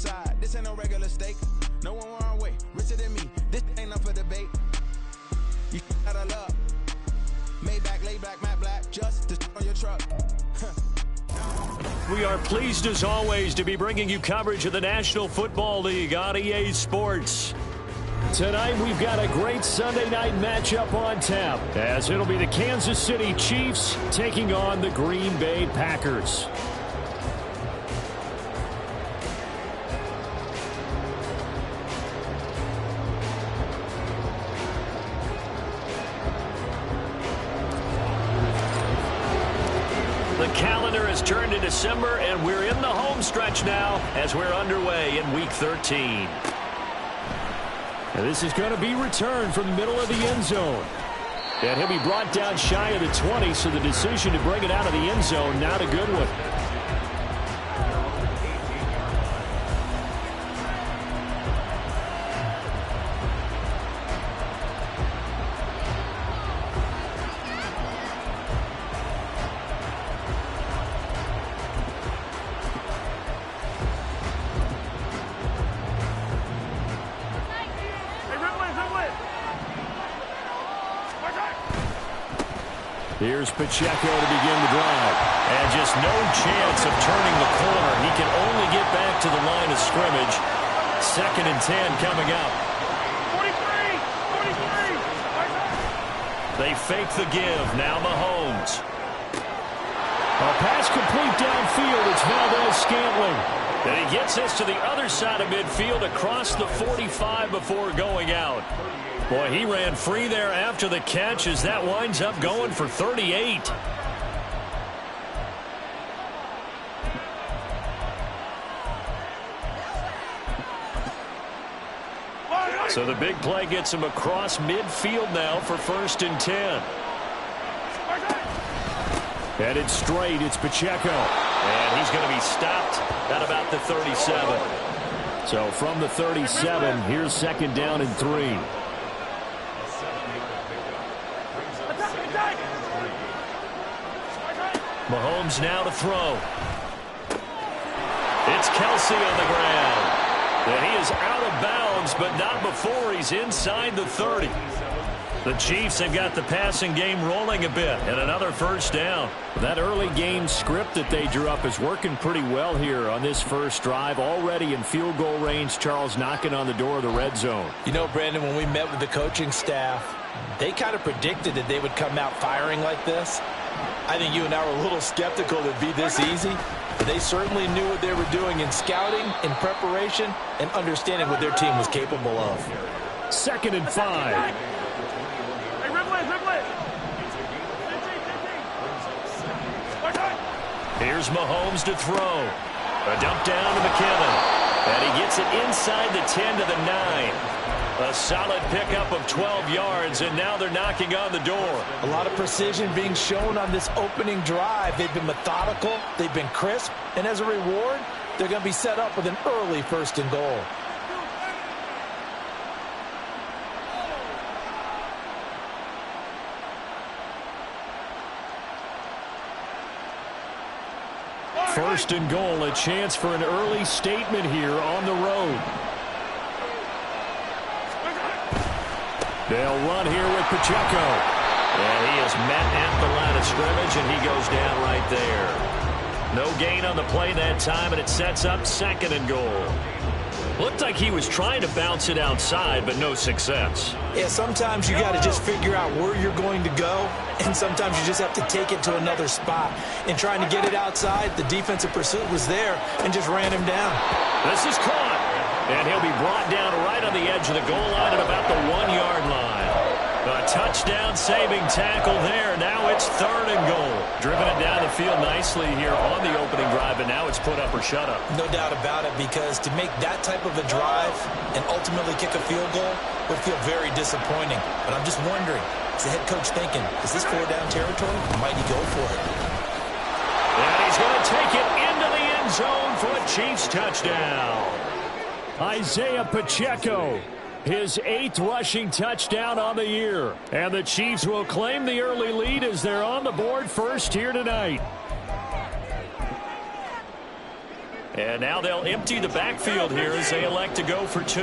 side. This ain't no regular steak. No one wrong way. Richer than me. This ain't up for debate. You gotta love. Maybach, lay back, matte black. Just to on your truck. We are pleased as always to be bringing you coverage of the National Football League on EA Sports. Tonight we've got a great Sunday night matchup on tap, as it'll be the Kansas City Chiefs taking on the Green Bay Packers. The calendar has turned to December, and we're in the home stretch now as we're underway in Week 13. And this is going to be returned from the middle of the end zone. And he'll be brought down shy of the 20, so the decision to bring it out of the end zone, not a good one. Here's Pacheco to begin the drive. And just no chance of turning the corner. He can only get back to the line of scrimmage. 2nd and 10 coming up. 43. They fake the give. Now Mahomes. A pass complete downfield. It's Valdez-Scantling. And he gets this to the other side of midfield across the 45 before going out. Boy, he ran free there after the catch as that winds up going for 38. So the big play gets him across midfield now for 1st and 10. Headed straight, it's Pacheco. And he's going to be stopped at about the 37. So from the 37, here's 2nd down and 3. Mahomes now to throw. It's Kelsey on the ground. And he is out of bounds, but not before he's inside the 30. The Chiefs have got the passing game rolling a bit, and another 1st down. That early game script that they drew up is working pretty well here on this first drive. Already in field goal range, Charles knocking on the door of the red zone. You know, Brandon, when we met with the coaching staff, they kind of predicted that they would come out firing like this. I think you and I were a little skeptical that it'd be this easy, but they certainly knew what they were doing in scouting, in preparation, and understanding what their team was capable of. 2nd and 5. Here's Mahomes to throw. A dump down to McKinnon. And he gets it inside the 10 to the 9. A solid pickup of 12 yards, and now they're knocking on the door. A lot of precision being shown on this opening drive. They've been methodical, they've been crisp, and as a reward, they're going to be set up with an early 1st and goal. First and goal, a chance for an early statement here on the road. They'll run here with Pacheco. And he is met at the line of scrimmage, and he goes down right there. No gain on the play that time, and it sets up 2nd and goal. Looked like he was trying to bounce it outside, but no success. Yeah, sometimes you got to just figure out where you're going to go, and sometimes you just have to take it to another spot. In trying to get it outside, the defensive pursuit was there and just ran him down. This is caught, and he'll be brought down right on the edge of the goal line at about the 1-yard line. A touchdown-saving tackle there. Now it's 3rd and goal. Driven it down the field nicely here on the opening drive, and now it's put up or shut up. No doubt about it, because to make that type of a drive and ultimately kick a field goal would feel very disappointing. But I'm just wondering, is the head coach thinking, is this 4-down territory, or might he go for it? And he's going to take it into the end zone for a Chiefs touchdown. Isaiah Pacheco, his 8th rushing touchdown on the year. And the Chiefs will claim the early lead as they're on the board first here tonight. And now they'll empty the backfield here as they elect to go for 2.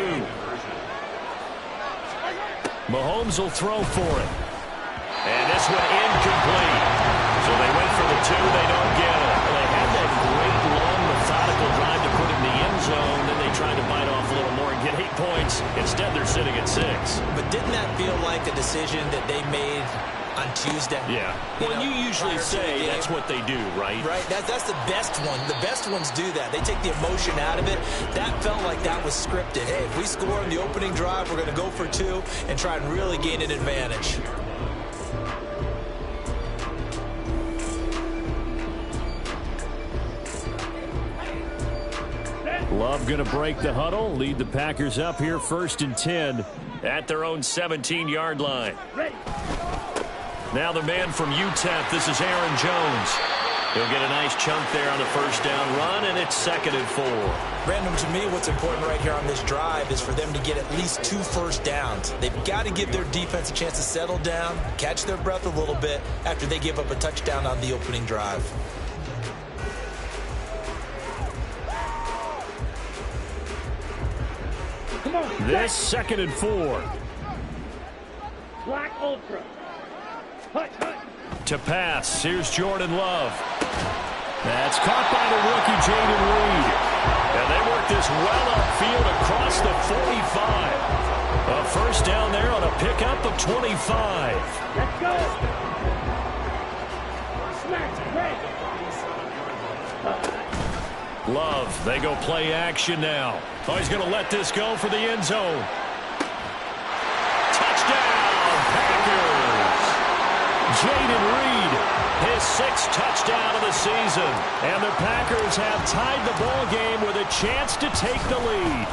Mahomes will throw for it. And this one incomplete. So they went for the 2. They don't get it. Well, they had that great, long, methodical drive to put in the end zone. Then they tried to bite off a little more and get 8 points. Instead, they're sitting at 6. But didn't that feel like a decision that they made on Tuesday? Yeah. Well, you usually say that's what they do, right? Right. That's the best one. The best ones do that. They take the emotion out of it. That felt like that was scripted. Hey, if we score in the opening drive, we're going to go for 2 and try and really gain an advantage. Love going to break the huddle, lead the Packers up here 1st and 10 at their own 17-yard line. Now the man from UTEP, this is Aaron Jones. He'll get a nice chunk there on the 1st down run, and it's 2nd and 4. Brandon, to me, what's important right here on this drive is for them to get at least 2 first downs. They've got to give their defense a chance to settle down, catch their breath a little bit after they give up a touchdown on the opening drive. This 2nd and 4. Black Ultra. Hut. To pass, here's Jordan Love. That's caught by the rookie Jaden Reed. And they work this well upfield across the 45. A 1st down there on a pickup of 25. Let's go. Smash, break. Love, they go play action now. Oh, he's going to let this go for the end zone. Touchdown, Packers! Jaden Reed, his 6th touchdown of the season. And the Packers have tied the ball game with a chance to take the lead.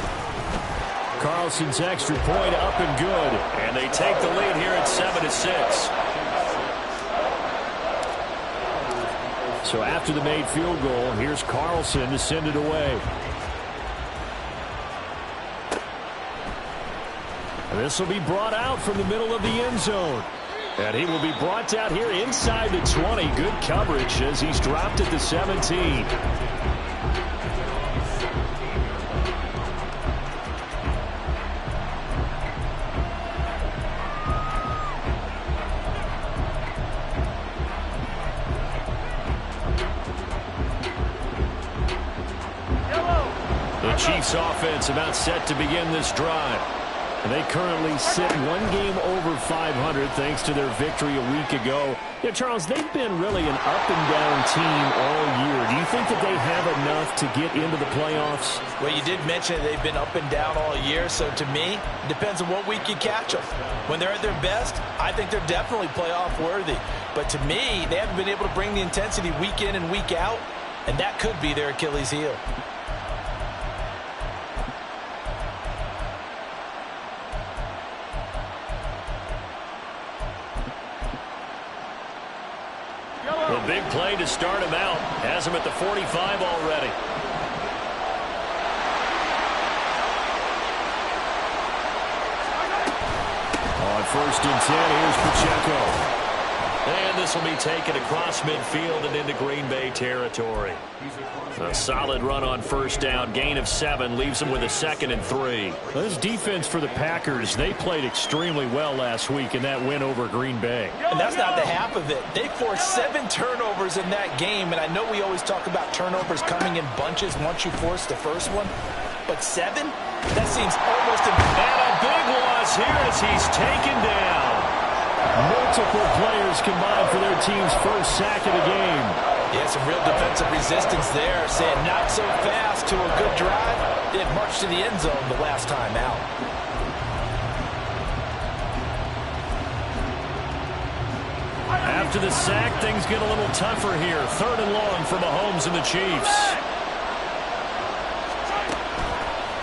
Carlson's extra point up and good. And they take the lead here at 7-6. So after the made field goal, here's Carlson to send it away. And this will be brought out from the middle of the end zone. And he will be brought down here inside the 20. Good coverage as he's dropped at the 17. Chiefs offense about set to begin this drive. And they currently sit 1 game over 500 thanks to their victory a week ago. Yeah, Charles, they've been really an up-and-down team all year. Do you think that they have enough to get into the playoffs? Well, you did mention they've been up and down all year, so to me, it depends on what week you catch them. When they're at their best, I think they're definitely playoff worthy. But to me, they haven't been able to bring the intensity week in and week out, and that could be their Achilles heel. The big play to start him out. Has him at the 45 already. On 1st and 10, here's Pacheco. And this will be taken across midfield and into Green Bay territory. A solid run on 1st down. Gain of 7 leaves them with a 2nd and 3. This defense for the Packers, they played extremely well last week in that win over Green Bay. And that's not the half of it. They forced 7 turnovers in that game, and I know we always talk about turnovers coming in bunches once you force the first one, but 7? That seems almost impossible. And a big loss here as he's taken down. Multiple players combined for their team's 1st sack of the game. Yeah, some real defensive resistance there, saying not so fast to a good drive. They had marched to the end zone the last time out. After the sack, things get a little tougher here. 3rd and long for Mahomes and the Chiefs.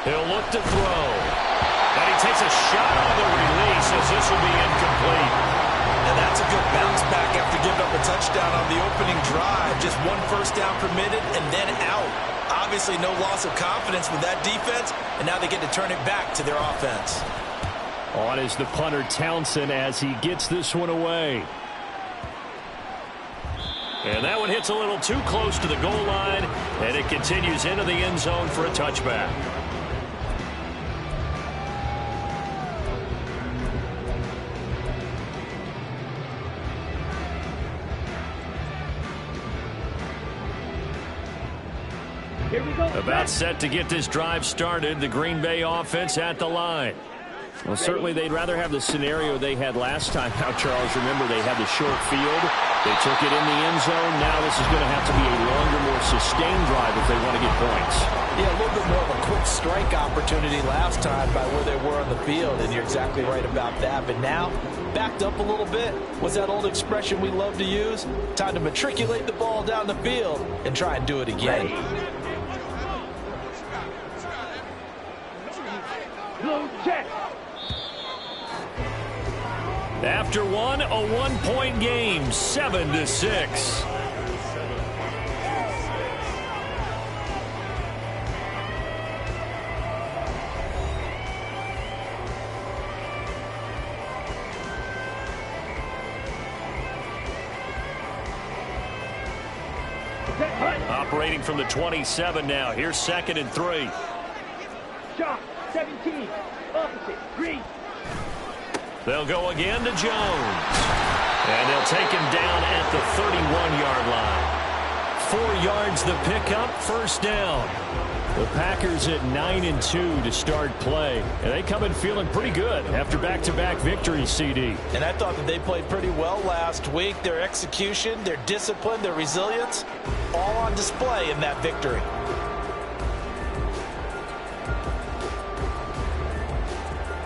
He'll look to throw. And he takes a shot on the release as this will be incomplete. And that's a good bounce back after giving up a touchdown on the opening drive. Just 1 first down permitted and then out. Obviously no loss of confidence with that defense, and now they get to turn it back to their offense. On is the punter Townsend as he gets this one away. And that one hits a little too close to the goal line, and it continues into the end zone for a touchback. Here we go. About set to get this drive started. The Green Bay offense at the line. Well, certainly they'd rather have the scenario they had last time out, Charles. Remember, they had the short field. They took it in the end zone. Now this is going to have to be a longer, more sustained drive if they want to get points. Yeah, a little bit more of a quick strike opportunity last time by where they were on the field, and you're exactly right about that. But now, backed up a little bit. What's that old expression we love to use? Time to matriculate the ball down the field and try and do it again. Blue check. After one, a one-point game, 7-6. Operating from the 27 now. Here's 2nd and 3. Shot 17. Opposite. Green. They'll go again to Jones. And they'll take him down at the 31-yard line. 4 yards the pickup, first down. The Packers at 9-2 to start play. And they come in feeling pretty good after back-to-back victories, CD. And I thought that they played pretty well last week. Their execution, their discipline, their resilience, all on display in that victory.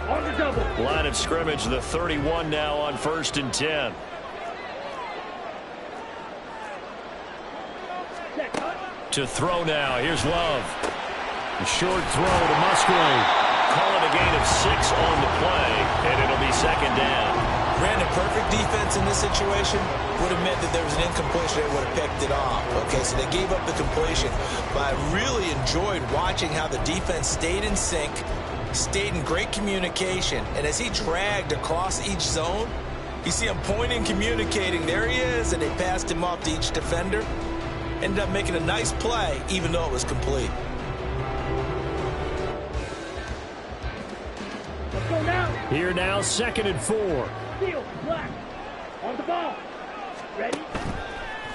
On the double. Line of scrimmage, the 31 now on 1st and 10. To throw now. Here's Love. A short throw to Musgrave. Call it a gain of 6 on the play, and it'll be 2nd down. Brandon, perfect defense in this situation would have meant that there was an incompletion. They would have picked it off. Okay, so they gave up the completion. But I really enjoyed watching how the defense stayed in sync, stayed in great communication, and as he dragged across each zone, you see him pointing, communicating. There he is, and they passed him off to each defender. Ended up making a nice play, even though it was complete. Let's go now. Here now, 2nd and 4. Field black. On the ball. Ready?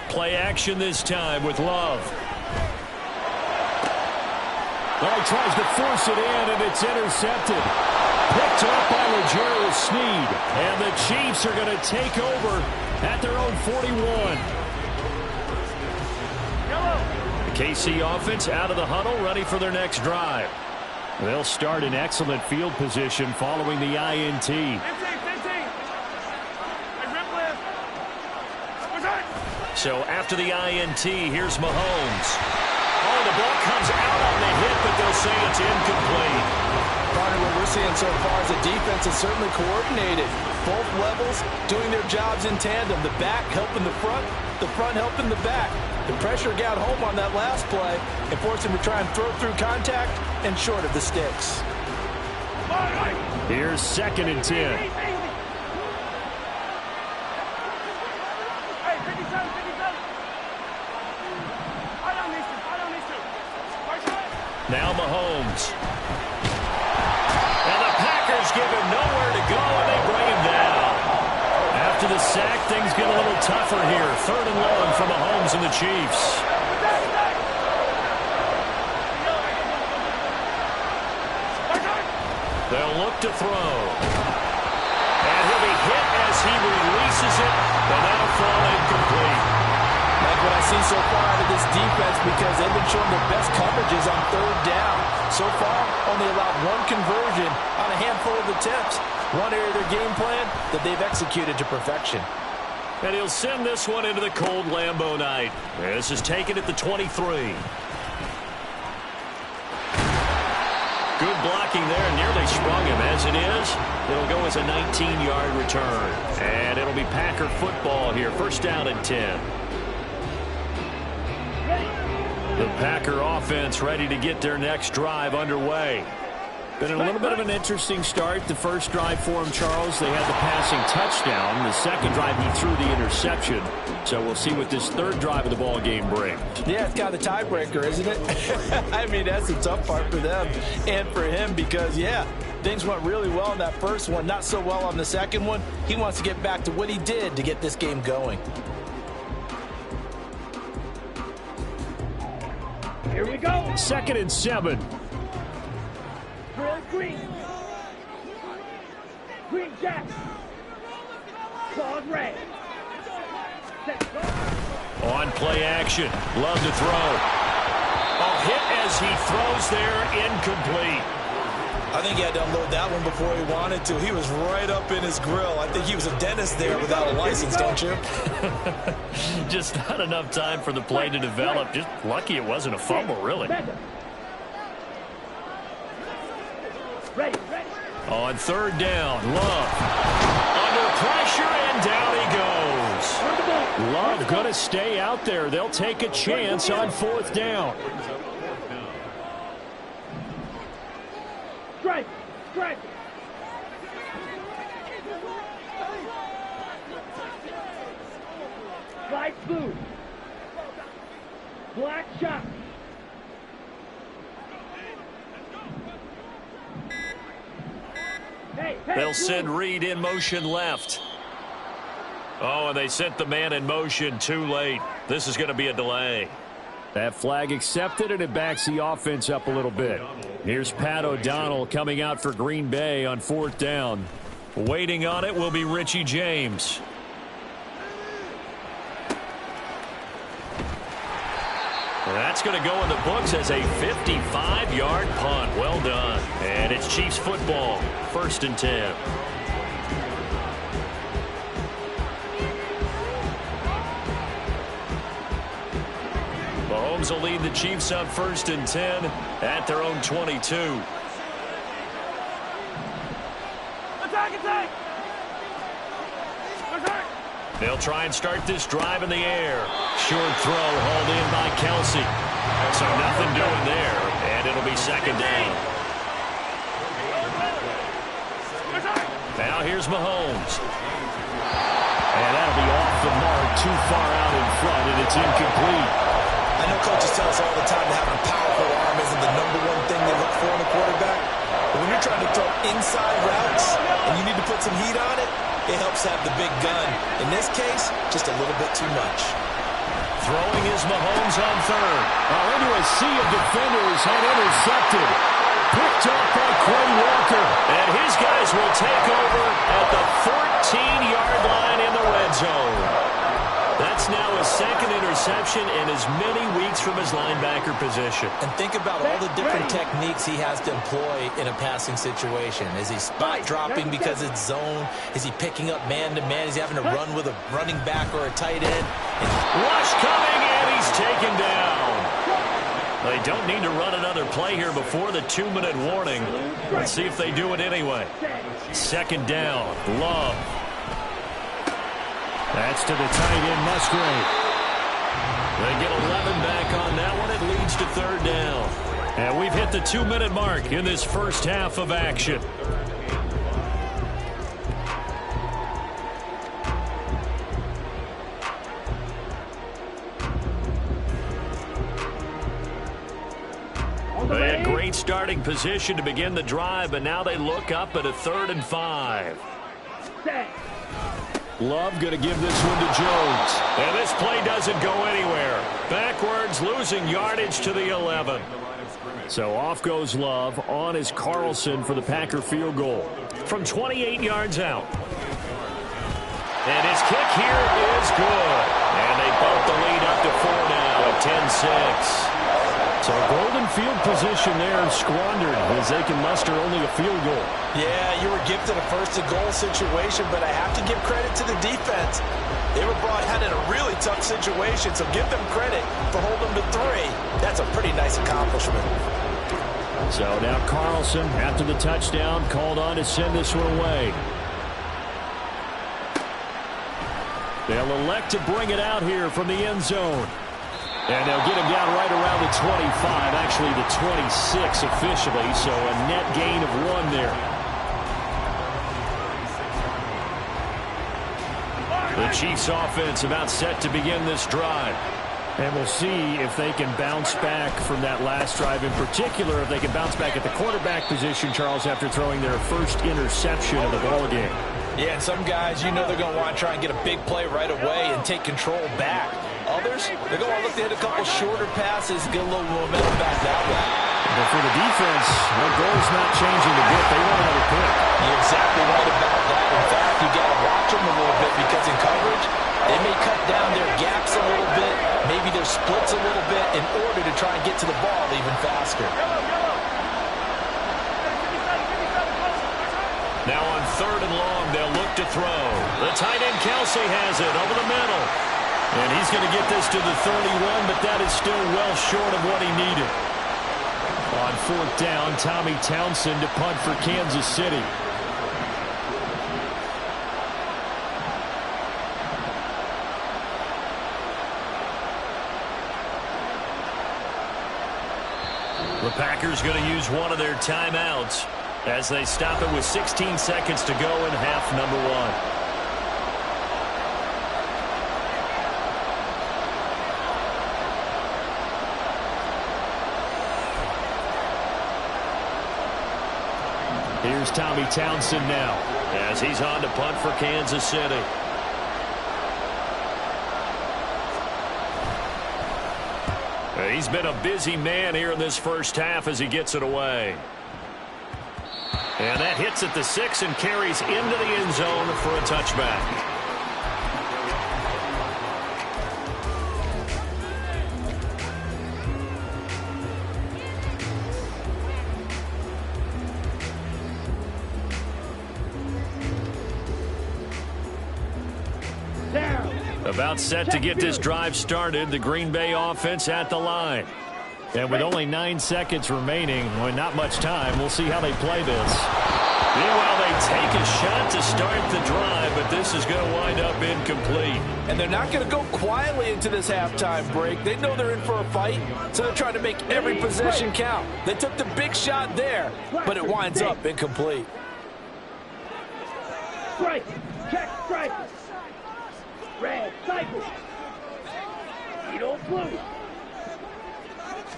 Play action this time with Love. Well, he tries to force it in, and it's intercepted. Picked up by L'Jarius Sneed. And the Chiefs are going to take over at their own 41. The KC offense out of the huddle, ready for their next drive. They'll start in excellent field position following the INT. So after the INT, here's Mahomes. Oh, the ball comes out on the hit, but they'll say it's incomplete. Partner, what we're seeing so far is the defense is certainly coordinated. Both levels doing their jobs in tandem. The back helping the front helping the back. The pressure got home on that last play and forced him to try and throw through contact and short of the sticks. Here's 2nd and 10. Now Mahomes. And the Packers give him nowhere to go, and they bring him down. After the sack, things get a little tougher here. 3rd and long for Mahomes and the Chiefs. They'll look to throw. And he'll be hit as he releases it, but that'll fall incomplete. Like what I see so far out of this defense, because they've been showing their best coverages on 3rd down. So far, only allowed 1 conversion on a handful of attempts. One area of their game plan that they've executed to perfection. And he'll send this one into the cold Lambeau night. This is taken at the 23. Good blocking there, and nearly sprung him. As it is, it'll go as a 19-yard return. And it'll be Packer football here. 1st down and 10. The Packer offense ready to get their next drive underway. Been a little bit of an interesting start. The first drive for him, Charles, they had the passing touchdown. The second drive, he threw the interception. So we'll see what this third drive of the ball game brings. Yeah, it's kind of a tiebreaker, isn't it? I mean, that's the tough part for them and for him because, yeah, things went really well in that first one, not so well on the second one. He wants to get back to what he did to get this game going. Here we go. 2nd and 7. Drill green. Green jack. Claws red. Set go. On play action. Love to throw. A hit as he throws there, incomplete. I think he had to unload that one before he wanted to. He was right up in his grill. I think he was a dentist there without a license, don't you? Just not enough time for the play to develop. Just lucky it wasn't a fumble, really. Ready. On 3rd down, Love. Under pressure, and down he goes. Love going to stay out there. They'll take a chance on 4th down. Strike. Light blue. Black shot. They'll send Reed in motion left. Oh, and they sent the man in motion too late. This is going to be a delay. That flag accepted, and it backs the offense up a little bit. Here's Pat O'Donnell coming out for Green Bay on 4th down. Waiting on it will be Richie James. That's going to go in the books as a 55-yard punt. Well done. And it's Chiefs football. 1st and 10. Mahomes will lead the Chiefs up 1st and 10 at their own 22. Attack! They'll try and start this drive in the air. Short throw hauled in by Kelsey. So nothing doing there, and it'll be 2nd down. Now here's Mahomes. And that'll be off the mark, too far out in front, and it's incomplete. I know coaches tell us all the time that having a powerful arm isn't the #1 thing they look for in a quarterback. But when you're trying to throw inside routes and you need to put some heat on it, it helps have the big gun. In this case, just a little bit too much. Throwing is Mahomes on 3rd. Into a sea of defenders and intercepted. Picked up by Quay Walker. And his guys will take over at the 14-yard line in the red zone. That's now his 2nd interception in as many weeks from his linebacker position. And think about all the different techniques he has to employ in a passing situation. Is he spot dropping because it's zone? Is he picking up man-to-man? Is he having to run with a running back or a tight end? Rush coming, and he's taken down. They don't need to run another play here before the 2-minute warning. Let's see if they do it anyway. 2nd down, Love. That's to the tight end, Musgrave. They get 11 back on that one. It leads to 3rd down. And we've hit the 2-minute mark in this first half of action. They had great starting position to begin the drive, but now they look up at a 3rd and 5. Love going to give this one to Jones. And this play doesn't go anywhere. Backwards, losing yardage to the 11. So off goes Love. On is Carlson for the Packer field goal from 28 yards out. And his kick here is good. And they bump the lead up to 4 now at 10-6. So golden field position there squandered as they can muster only a field goal. Yeah, you were gifted a 1st-and-goal situation, but I have to give credit to the defense. They were brought out in a really tough situation, so give them credit for holding them to 3. That's a pretty nice accomplishment. So now Carlson, after the touchdown, called on to send this one away. They'll elect to bring it out here from the end zone. And they'll get him down right around the 25, actually the 26 officially, so a net gain of 1 there. The Chiefs offense about set to begin this drive. And we'll see if they can bounce back from that last drive. In particular, if they can bounce back at the quarterback position, Charles, after throwing their first interception of the ballgame. Yeah, and some guys, you know they're going to want to try and get a big play right away and take control back. Others, they're going to look to hit a couple shorter passes, get a little momentum back that way. But for the defense, their goal's not changing a bit. They want another pick. You're exactly right about that. In fact, you got to watch them a little bit because in coverage, they may cut down their gaps a little bit, maybe their splits a little bit in order to try and get to the ball even faster. Now on 3rd and long, they'll look to throw. The tight end Kelsey has it over the middle. And he's going to get this to the 31, but that is still well short of what he needed. On 4th down, Tommy Townsend to punt for Kansas City. The Packers going to use one of their timeouts as they stop it with 16 seconds to go in half number 1. Here's Tommy Townsend now as he's on to punt for Kansas City. He's been a busy man here in this first half as he gets it away. And that hits at the 6 and carries into the end zone for a touchback. About set to get this drive started. The Green Bay offense at the line. And with only 9 seconds remaining, well, not much time, we'll see how they play this. Meanwhile, they take a shot to start the drive, but this is going to wind up incomplete. And they're not going to go quietly into this halftime break. They know they're in for a fight, so they're trying to make every possession count. They took the big shot there, but it winds up incomplete. Strike. Check strike. Red, cycle. Edo blue.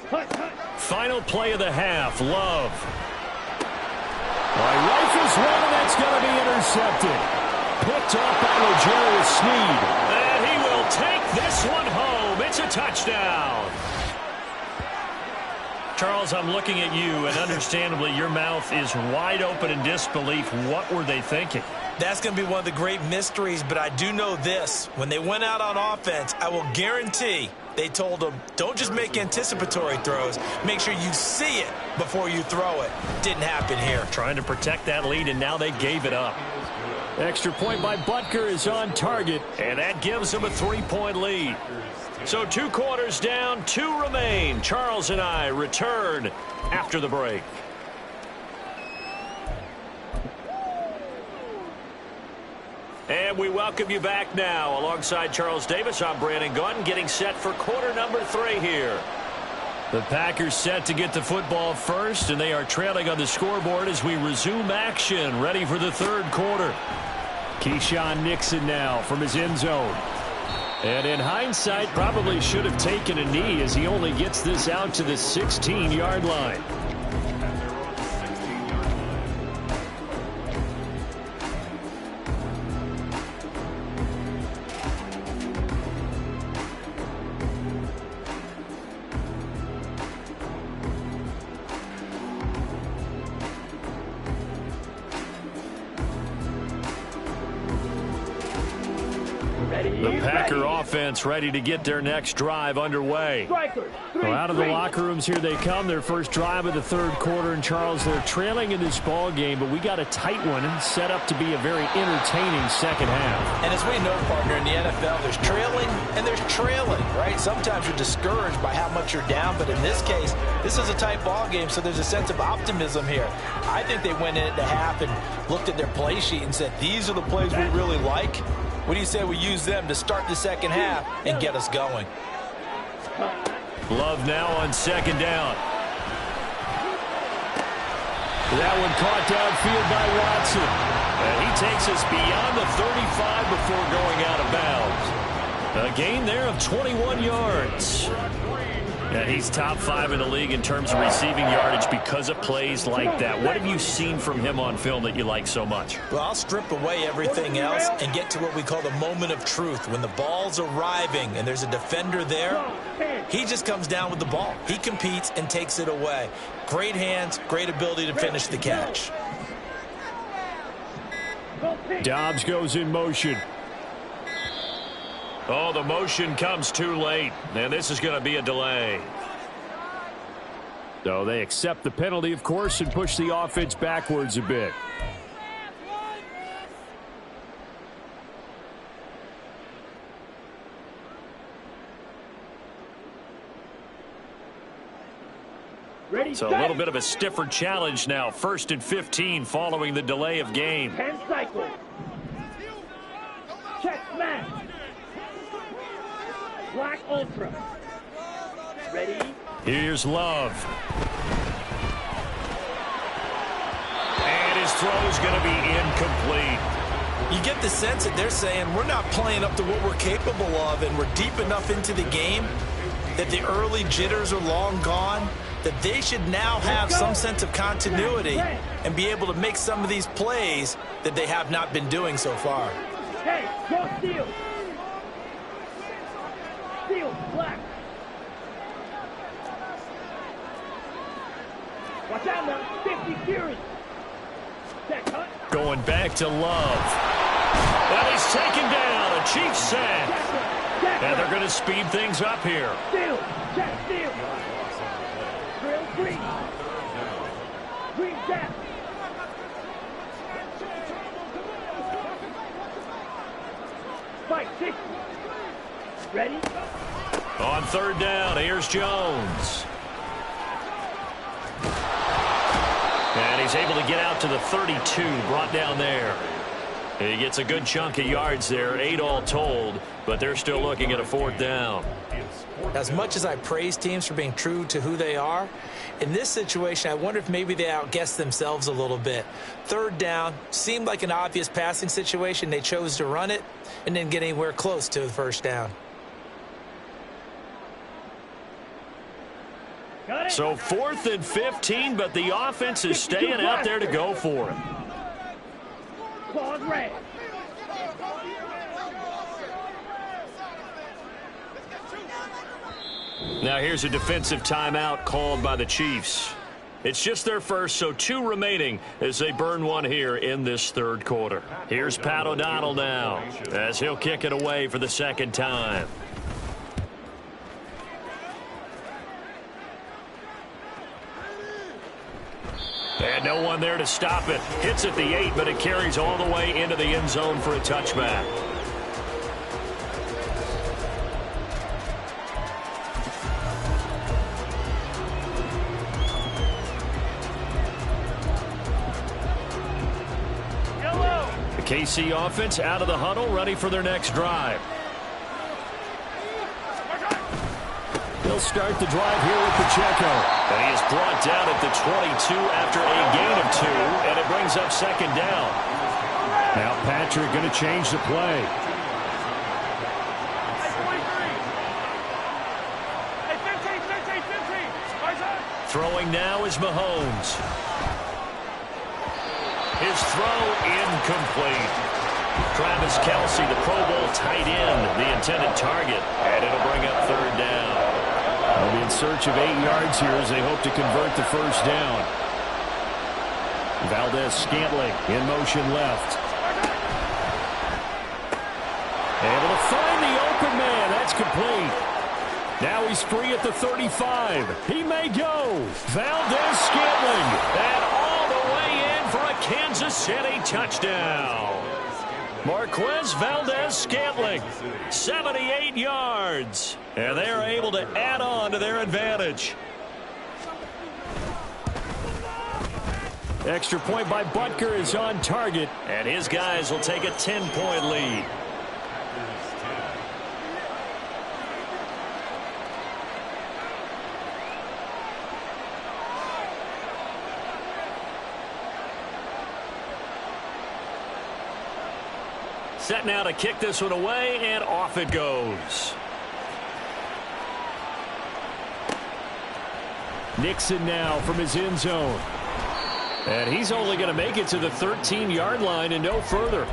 Hut, hut. Final play of the half, Love. Rifles one, and that's going to be intercepted. Picked up by L'Jarius Sneed. And he will take this one home. It's a touchdown. Charles, I'm looking at you, and understandably your mouth is wide open in disbelief. What were they thinking? That's going to be one of the great mysteries, but I do know this. When they went out on offense, I will guarantee they told them, don't just make anticipatory throws. Make sure you see it before you throw it. Didn't happen here. Trying to protect that lead, and now they gave it up. Extra point by Butker is on target, and that gives them a 3-point lead. So 2 quarters down, 2 remain. Charles and I return after the break. And we welcome you back now. Alongside Charles Davis, I'm Brandon Gunn, getting set for quarter number 3 here. The Packers set to get the football first, and they are trailing on the scoreboard as we resume action, ready for the 3rd quarter. Keyshawn Nixon now from his end zone. And in hindsight, probably should have taken a knee as he only gets this out to the 16-yard line. The Packer offense ready to get their next drive underway. Well, out of the locker rooms here they come. Their first drive of the 3rd quarter. And Charles, they're trailing in this ball game, but we got a tight one and set up to be a very entertaining second half. And as we know, partner, in the NFL, there's trailing and there's trailing, right? Sometimes you're discouraged by how much you're down, but in this case, this is a tight ball game, so there's a sense of optimism here. I think they went into half and looked at their play sheet and said, these are the plays we really like. What do you say we use them to start the second half and get us going? Love now on second down. That one caught downfield by Watson. And he takes us beyond the 35 before going out of bounds. A gain there of 21 yards. And he's top 5 in the league in terms of receiving yardage because of plays like that. What have you seen from him on film that you like so much? Well, I'll strip away everything else and get to what we call the moment of truth. When the ball's arriving and there's a defender there, he just comes down with the ball. He competes and takes it away. Great hands, great ability to finish the catch. Dobbs goes in motion. Oh, the motion comes too late, and this is going to be a delay. So they accept the penalty, of course, and push the offense backwards a bit. So a little bit of a stiffer challenge now. 1st and 15 following the delay of game. 10 cycles. Check smash. Black Ultra. Ready? Here's Love. And his throw is going to be incomplete. You get the sense that they're saying we're not playing up to what we're capable of, and we're deep enough into the game that the early jitters are long gone, that they should now have some sense of continuity and be able to make some of these plays that they have not been doing so far. Hey, go steal. Steal, black. Watch out now, 50 Fury. Check, cut. Going back to Love. And he's taken down. A Chiefs sack. And they're going to speed things up here. Steal, check, steal. Drill green. Green jack. Fight 60. Ready? On 3rd down, here's Jones. And he's able to get out to the 32, brought down there. And he gets a good chunk of yards there, 8 all told, but they're still looking at a 4th down. As much as I praise teams for being true to who they are, in this situation, I wonder if maybe they outguessed themselves a little bit. 3rd down seemed like an obvious passing situation. They chose to run it and didn't get anywhere close to the 1st down. So 4th and 15, but the offense is staying out there to go for it. Claws red. Now here's a defensive timeout called by the Chiefs. It's just their first, so 2 remaining as they burn one here in this 3rd quarter. Here's Pat O'Donnell now as he'll kick it away for the 2nd time. And no one there to stop it. Hits at the 8, but it carries all the way into the end zone for a touchback. The KC offense out of the huddle, ready for their next drive. They'll start the drive here with Pacheco. And he is brought down at the 22 after a gain of 2, and it brings up 2nd down. Now Patrick going to change the play. Throwing now is Mahomes. His throw incomplete. Travis Kelce, the Pro Bowl tight end, the intended target, and it'll bring up 3rd down. They'll be in search of 8 yards here as they hope to convert the 1st down. Valdez-Scantling in motion left. Able to find the open man. That's complete. Now he's free at the 35. He may go. Valdez-Scantling. And all the way in for a Kansas City touchdown. Marquez Valdez-Scantling, 78 yards. And they're able to add on to their advantage. Extra point by Butker is on target. And his guys will take a 10-point lead. Set now to kick this one away, and off it goes. Nixon now from his end zone. And he's only going to make it to the 13-yard line and no further.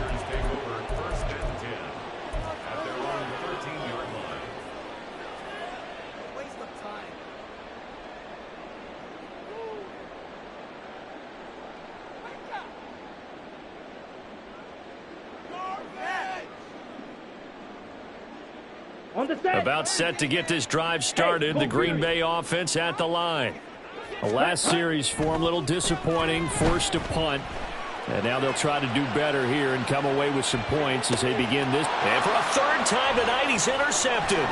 About set to get this drive started. The Green Bay offense at the line. The last series for them, a little disappointing, forced to punt. And now they'll try to do better here and come away with some points as they begin this. And for a third time tonight, he's intercepted.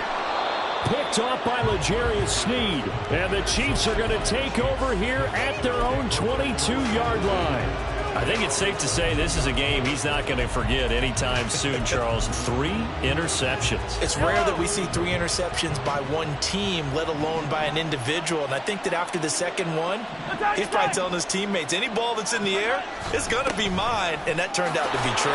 Picked off by L'Jarius Sneed. And the Chiefs are going to take over here at their own 22-yard line. I think it's safe to say this is a game he's not going to forget anytime soon, Charles. 3 interceptions. It's rare that we see 3 interceptions by one team, let alone by an individual. And I think that after the second one, he's probably telling his teammates, any ball that's in the air is going to be mine. And that turned out to be true.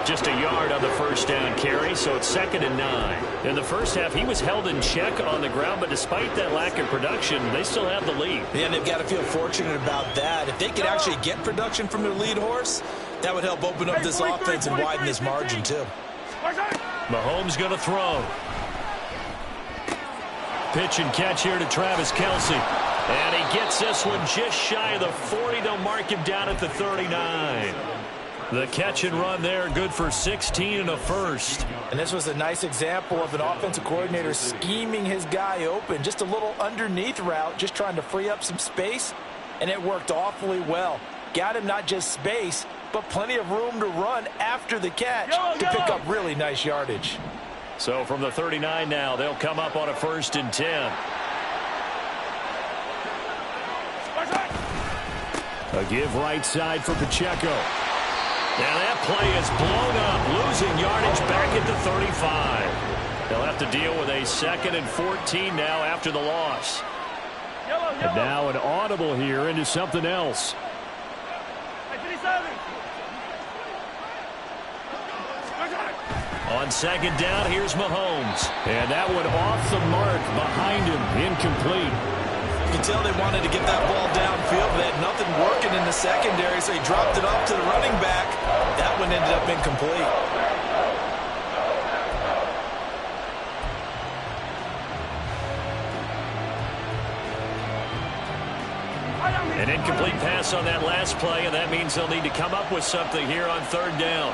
Just a yard on the first down carry, so it's 2nd and 9. In the first half, he was held in check on the ground, but despite that lack of production, they still have the lead. Yeah, and they've got to feel fortunate about that. If they could actually get production from their lead horse, that would help open up this offense and widen this margin, too. Mahomes going to throw. Pitch and catch here to Travis Kelce. And he gets this one just shy of the 40. They'll mark him down at the 39. The catch and run there, good for 16 and a first. And this was a nice example of an offensive coordinator scheming his guy open. Just a little underneath route, just trying to free up some space, and it worked awfully well. Got him not just space, but plenty of room to run after the catch to pick up really nice yardage. So from the 39 now, they'll come up on a 1st and 10. A give right side for Pacheco. Now that play is blown up, losing yardage back at the 35. They'll have to deal with a 2nd and 14 now after the loss. And now an audible here into something else. On 2nd down, here's Mahomes. And that one off the mark behind him, incomplete. You can tell they wanted to get that ball downfield, but they had nothing working in the secondary, so he dropped it off to the running back. That one ended up incomplete. An incomplete pass on that last play, and that means they'll need to come up with something here on 3rd down.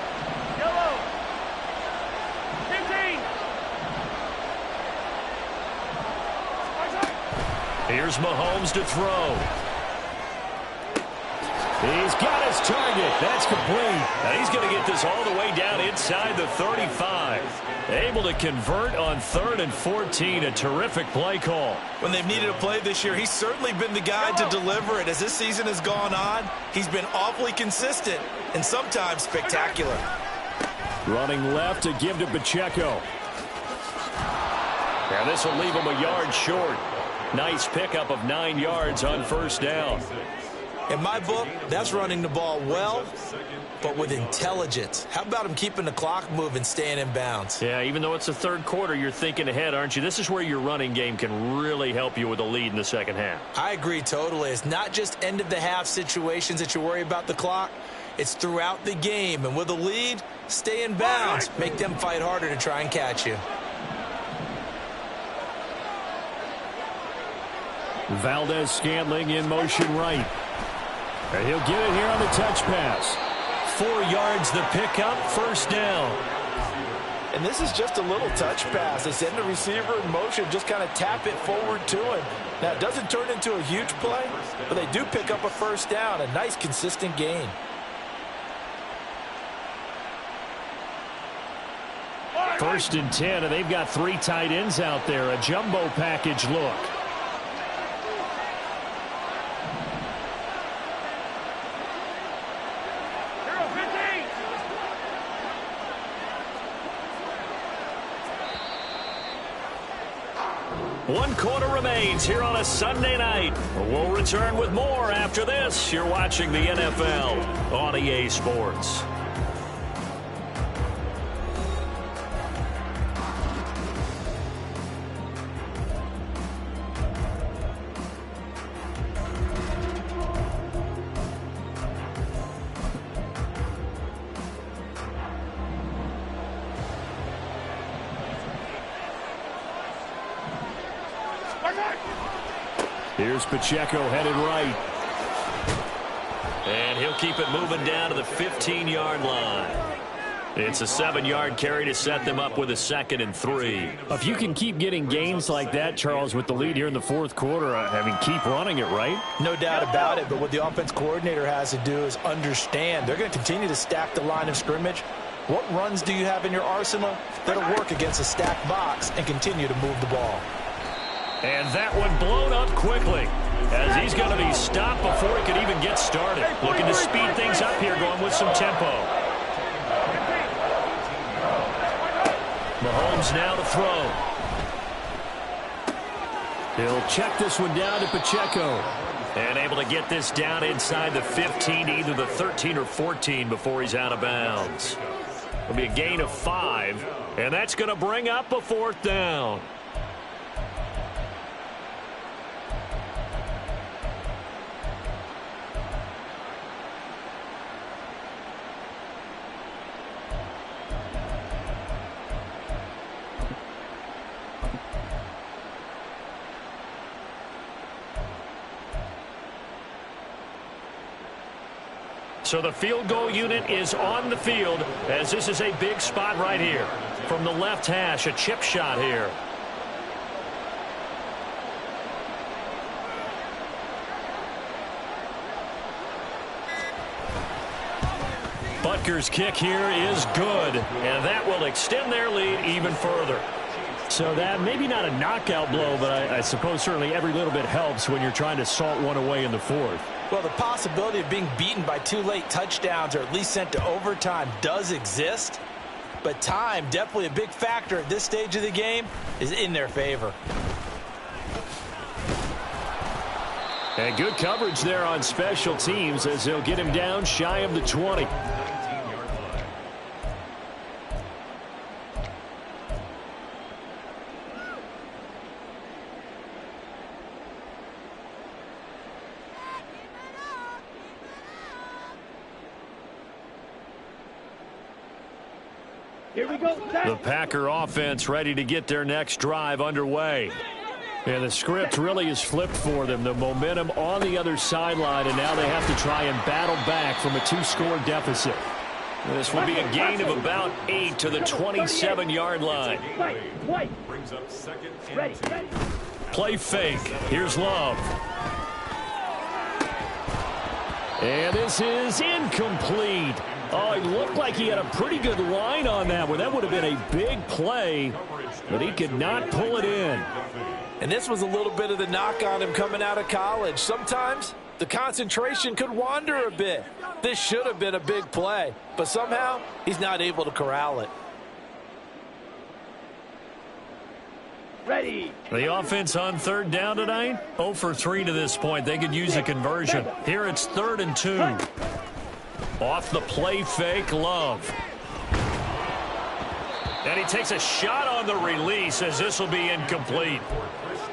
Here's Mahomes to throw. He's got his target. That's complete. Now he's going to get this all the way down inside the 35. Able to convert on 3rd and 14. A terrific play call. When they've needed a play this year, he's certainly been the guy to deliver it. As this season has gone on, he's been awfully consistent and sometimes spectacular. Running left to give to Pacheco. Now this will leave him a yard short. Nice pickup of 9 yards on 1st down. In my book, that's running the ball well, but with intelligence. How about him keeping the clock moving, staying in bounds? Yeah, even though it's the 3rd quarter, you're thinking ahead, aren't you? This is where your running game can really help you with a lead in the 2nd half. I agree totally. It's not just end-of-the-half situations that you worry about the clock. It's throughout the game. And with a lead, stay in bounds. Make them fight harder to try and catch you. Valdez-Scantling in motion right. And he'll get it here on the touch pass. 4 yards the pickup, 1st down. And this is just a little touch pass. They send the receiver in motion, just kind of tap it forward to him. Now, it doesn't turn into a huge play, but they do pick up a 1st down, a nice, consistent gain. First and 10, and they've got 3 tight ends out there. A jumbo package look. One quarter remains here on a Sunday night. We'll return with more after this. You're watching the NFL on EA Sports. Here's Pacheco headed right. And he'll keep it moving down to the 15-yard line. It's a 7-yard carry to set them up with a 2nd and 3. If you can keep getting gains like that, Charles, with the lead here in the fourth quarter, keep running it, right? No doubt about it, but what the offense coordinator has to do is understand they're going to continue to stack the line of scrimmage. What runs do you have in your arsenal that'll work against a stacked box and continue to move the ball? And that one blown up quickly as he's going to be stopped before he could even get started. Looking to speed things up here, going with some tempo. Mahomes now to throw. He'll check this one down to Pacheco. And able to get this down inside the 15, either the 13 or 14 before he's out of bounds. It'll be a gain of 5, and that's going to bring up a 4th down. So the field goal unit is on the field as this is a big spot right here. From the left hash, a chip shot here. Butker's kick here is good, and that will extend their lead even further. So that maybe not a knockout blow, but I suppose certainly every little bit helps when you're trying to salt one away in the fourth. Well, the possibility of being beaten by 2 late touchdowns or at least sent to overtime does exist. But time, definitely a big factor at this stage of the game, is in their favor. And good coverage there on special teams as they'll get him down shy of the 20. Here we go. The Packer offense ready to get their next drive underway. And the script really is flipped for them. The momentum on the other sideline, and now they have to try and battle back from a 2-score deficit. This will be a gain of about 8 to the 27-yard line. Brings up 2nd and 2. Play fake. Here's Love. And this is incomplete. Oh, it looked like he had a pretty good line on that one. That would have been a big play, but he could not pull it in. And this was a little bit of the knock on him coming out of college. Sometimes the concentration could wander a bit. This should have been a big play, but somehow he's not able to corral it. Ready. The offense on 3rd down tonight, 0 for 3 to this point. They could use a conversion. Here it's 3rd and 2. Off the play fake, Love. And he takes a shot on the release as this will be incomplete.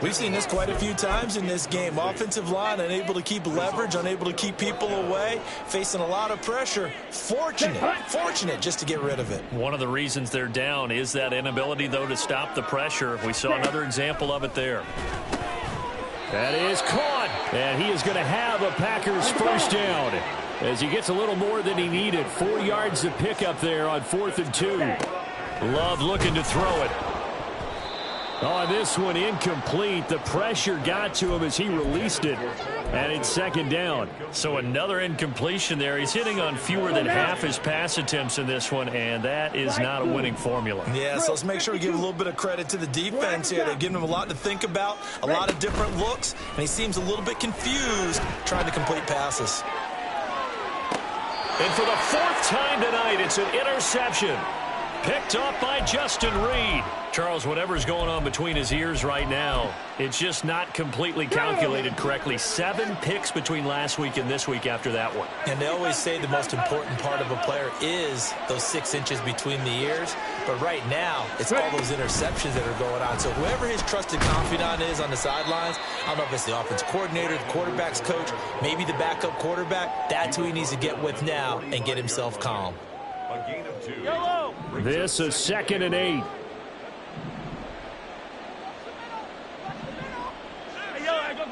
We've seen this quite a few times in this game. Offensive line unable to keep leverage, unable to keep people away, facing a lot of pressure. Fortunate just to get rid of it. One of the reasons they're down is that inability, though, to stop the pressure. We saw another example of it there. That is caught, and he is going to have a Packers 1st down as he gets a little more than he needed. 4 yards to pick up there on 4th and 2. Love looking to throw it. Oh, this one incomplete. The pressure got to him as he released it, and it's 2nd down. So another incompletion there. He's hitting on fewer than half his pass attempts in this one, and that is not a winning formula. Yeah, so let's make sure we give a little bit of credit to the defense here. They've given him a lot to think about, a lot of different looks, and he seems a little bit confused trying to complete passes. And for the 4th time tonight, it's an interception. Picked off by Justin Reed. Charles, whatever's going on between his ears right now, it's just not completely calculated correctly. 7 picks between last week and this week after that one. And they always say the most important part of a player is those 6 inches between the ears. But right now, it's all those interceptions that are going on. So whoever his trusted confidant is on the sidelines, I don't know if it's the offense coordinator, the quarterback's coach, maybe the backup quarterback, that's who he needs to get with now and get himself calm. A gain of 2. This is 2nd and 8. Hey, yo, go.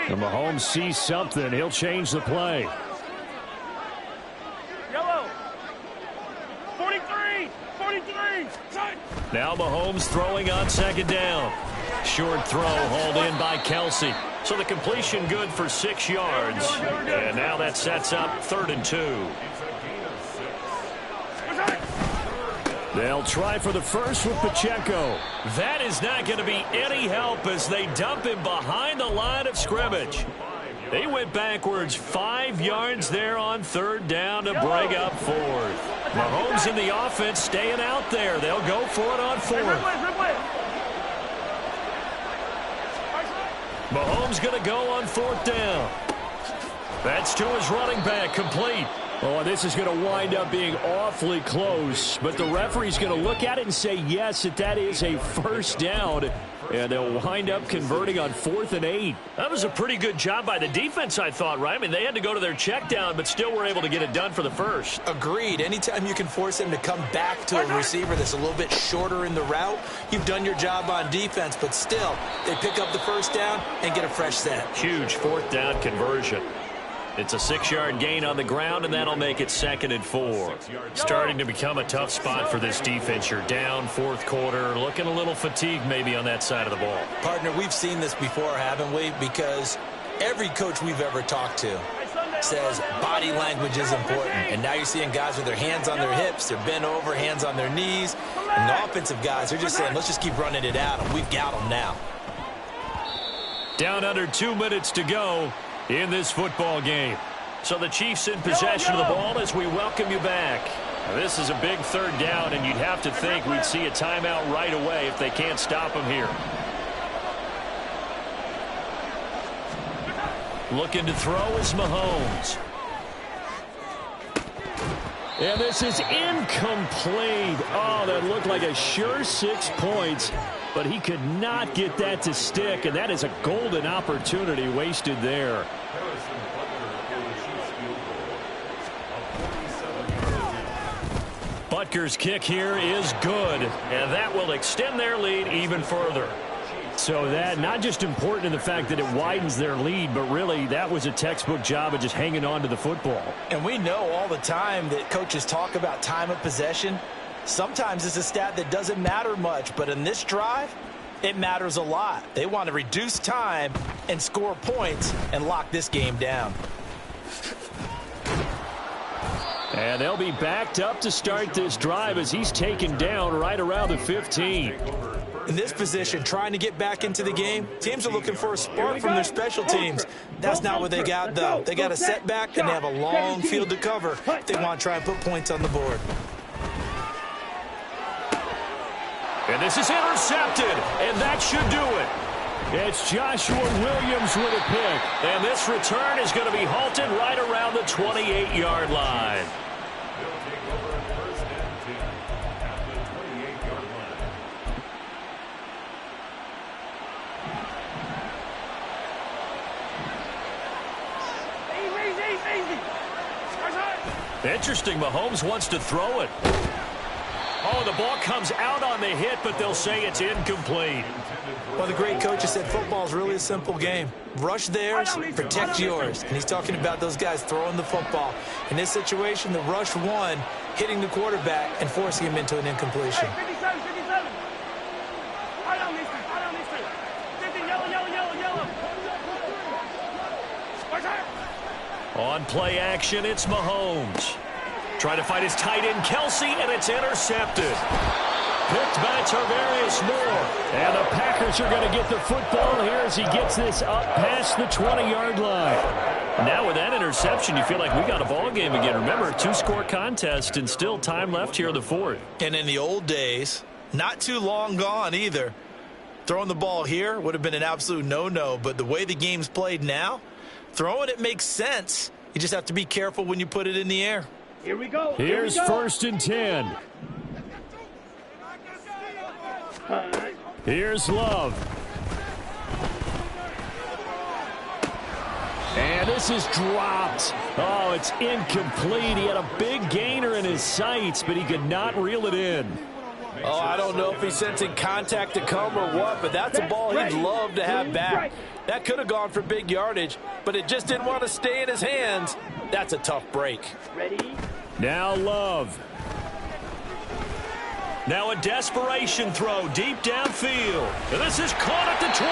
And Mahomes sees something. He'll change the play. Yellow. 43. 43. Now Mahomes throwing on second down. Short throw hauled in by Kelsey. So the completion good for 6 yards. And now that sets up 3rd and 2. They'll try for the first with Pacheco. That is not going to be any help as they dump him behind the line of scrimmage. They went backwards 5 yards there on 3rd down to bring up 4th. Mahomes in the offense staying out there. They'll go for it on 4th. Mahomes going to go on 4th down. That's to his running back, complete. Oh, this is going to wind up being awfully close. But the referee's going to look at it and say, yes, that is a first down. And they'll wind up converting on 4th and 8. That was a pretty good job by the defense, I thought, right? I mean, they had to go to their check down, but still were able to get it done for the first. Agreed. Anytime you can force him to come back to a receiver that's a little bit shorter in the route, you've done your job on defense. But still, they pick up the first down and get a fresh set. Huge 4th down conversion. It's a 6-yard gain on the ground, and that'll make it 2nd and 4. Starting to become a tough spot for this defense. You're down 4th quarter, looking a little fatigued maybe on that side of the ball. Partner, we've seen this before, haven't we? Because every coach we've ever talked to says body language is important. And now you're seeing guys with their hands on their hips, they're bent over, hands on their knees. And the offensive guys, they're just saying, let's just keep running it out, and we've got them now. Down under 2 minutes to go in this football game. So the Chiefs in possession of the ball as we welcome you back. Now, this is a big 3rd down, and you'd have to think we'd see a timeout right away if they can't stop him here. Looking to throw is Mahomes. And this is incomplete. Oh, that looked like a sure 6 points, but he could not get that to stick, and that is a golden opportunity wasted there. Butker's kick here is good, and that will extend their lead even further. So that not just important in the fact that it widens their lead, but really that was a textbook job of just hanging on to the football. And we know all the time that coaches talk about time of possession. Sometimes it's a stat that doesn't matter much, but in this drive, it matters a lot. They want to reduce time and score points and lock this game down. And they'll be backed up to start this drive as he's taken down right around the 15. In this position, trying to get back into the game, teams are looking for a spark from their special teams. That's not what they got, though. They got a setback, and they have a long field to cover if they want to try and put points on the board. And this is intercepted, and that should do it. It's Joshua Williams with a pick. And this return is going to be halted right around the 28-yard line. Interesting, Mahomes wants to throw it. Oh, the ball comes out on the hit, but they'll say it's incomplete. Well, the great coach has said football is really a simple game. Rush theirs, protect yours. And he's talking about those guys throwing the football. In this situation, the rush won, hitting the quarterback and forcing him into an incompletion. Hey, 57, 57. Right on these two, right on these two. 50, yellow, yellow, yellow, yellow. Watch out. On play action, it's Mahomes. Trying to find his tight end, Kelsey, and it's intercepted. Picked by Tarvarius Moore. And the Packers are going to get the football here as he gets this up past the 20-yard line. Now with that interception, you feel like we got a ball game again. Remember, 2-score contest and still time left here in the 4th. And in the old days, not too long gone either, throwing the ball here would have been an absolute no-no. But the way the game's played now, throwing it makes sense. You just have to be careful when you put it in the air. Here we go. Here's 1st and 10. Here's Love. And this is dropped. Oh, it's incomplete. He had a big gainer in his sights, but he could not reel it in. Oh, I don't know if he's sensing contact to come or what, but that's a ball he'd love to have back. That could have gone for big yardage, but it just didn't want to stay in his hands. That's a tough break. Now Love. Now a desperation throw deep downfield. And this is caught at the 20.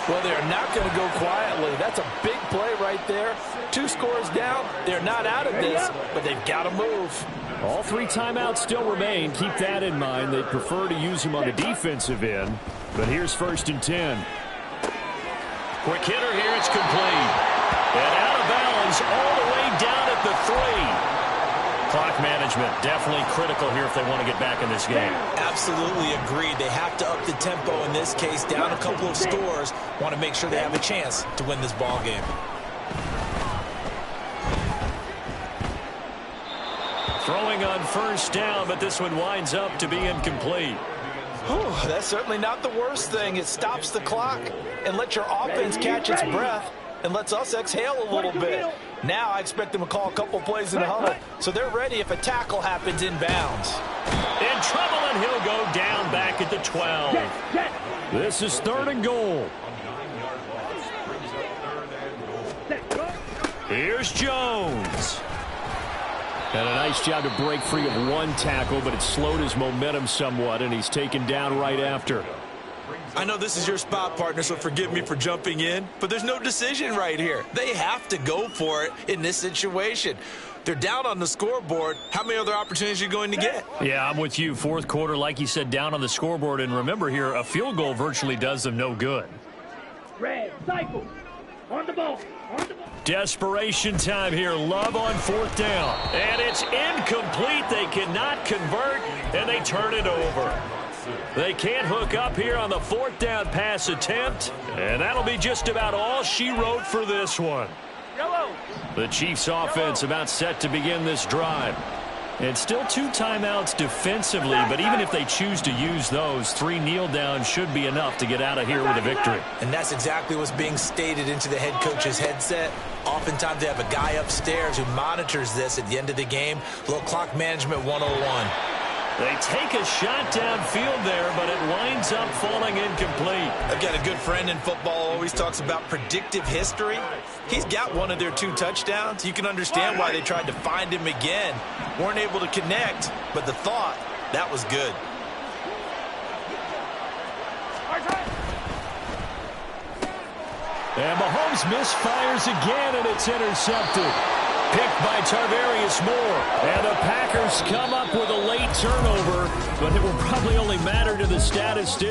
Well, they're not going to go quietly. That's a big play right there. 2 scores down. They're not out of this, but they've got to move. All 3 timeouts still remain. Keep that in mind. They'd prefer to use them on the defensive end. But here's 1st and 10. Quick hitter here. It's complete. And out of bounds all the way down at the 3. Clock management definitely critical here if they want to get back in this game. Absolutely agreed. They have to up the tempo in this case. Down a couple of scores. Want to make sure they have a chance to win this ball game. Throwing on 1st down, but this one winds up to be incomplete. Whew, that's certainly not the worst thing. It stops the clock and lets your offense catch its breath and lets us exhale a little bit. Now I expect them to call a couple plays in the huddle, so they're ready if a tackle happens inbounds. In trouble, and he'll go down back at the 12. This is 3rd and goal. Here's Jones. And a nice job to break free of 1 tackle, but it slowed his momentum somewhat, and he's taken down right after. I know this is your spot, partner, so forgive me for jumping in, but there's no decision right here. They have to go for it in this situation. They're down on the scoreboard. How many other opportunities are you going to get? Yeah, I'm with you. 4th quarter, like you said, down on the scoreboard. And remember here, a field goal virtually does them no good. Red, cycle. On the ball. Desperation time here. Love on 4th down. And it's incomplete. They cannot convert, and they turn it over. They can't hook up here on the 4th down pass attempt, and that'll be just about all she wrote for this one. The Chiefs offense about set to begin this drive. And still 2 timeouts defensively, but even if they choose to use those, 3 kneel downs should be enough to get out of here with a victory. And that's exactly what's being stated into the head coach's headset. Oftentimes they have a guy upstairs who monitors this at the end of the game. Little clock management 101. They take a shot downfield there, but it winds up falling incomplete. I've got a good friend in football, always talks about predictive history. He's got one of their 2 touchdowns. You can understand why they tried to find him again. Weren't able to connect, but the thought, that was good. And Mahomes misfires again, and it's intercepted. Picked by Tarvarius Moore. And the Packers come up with a late turnover, but it will probably only matter to the statisticians.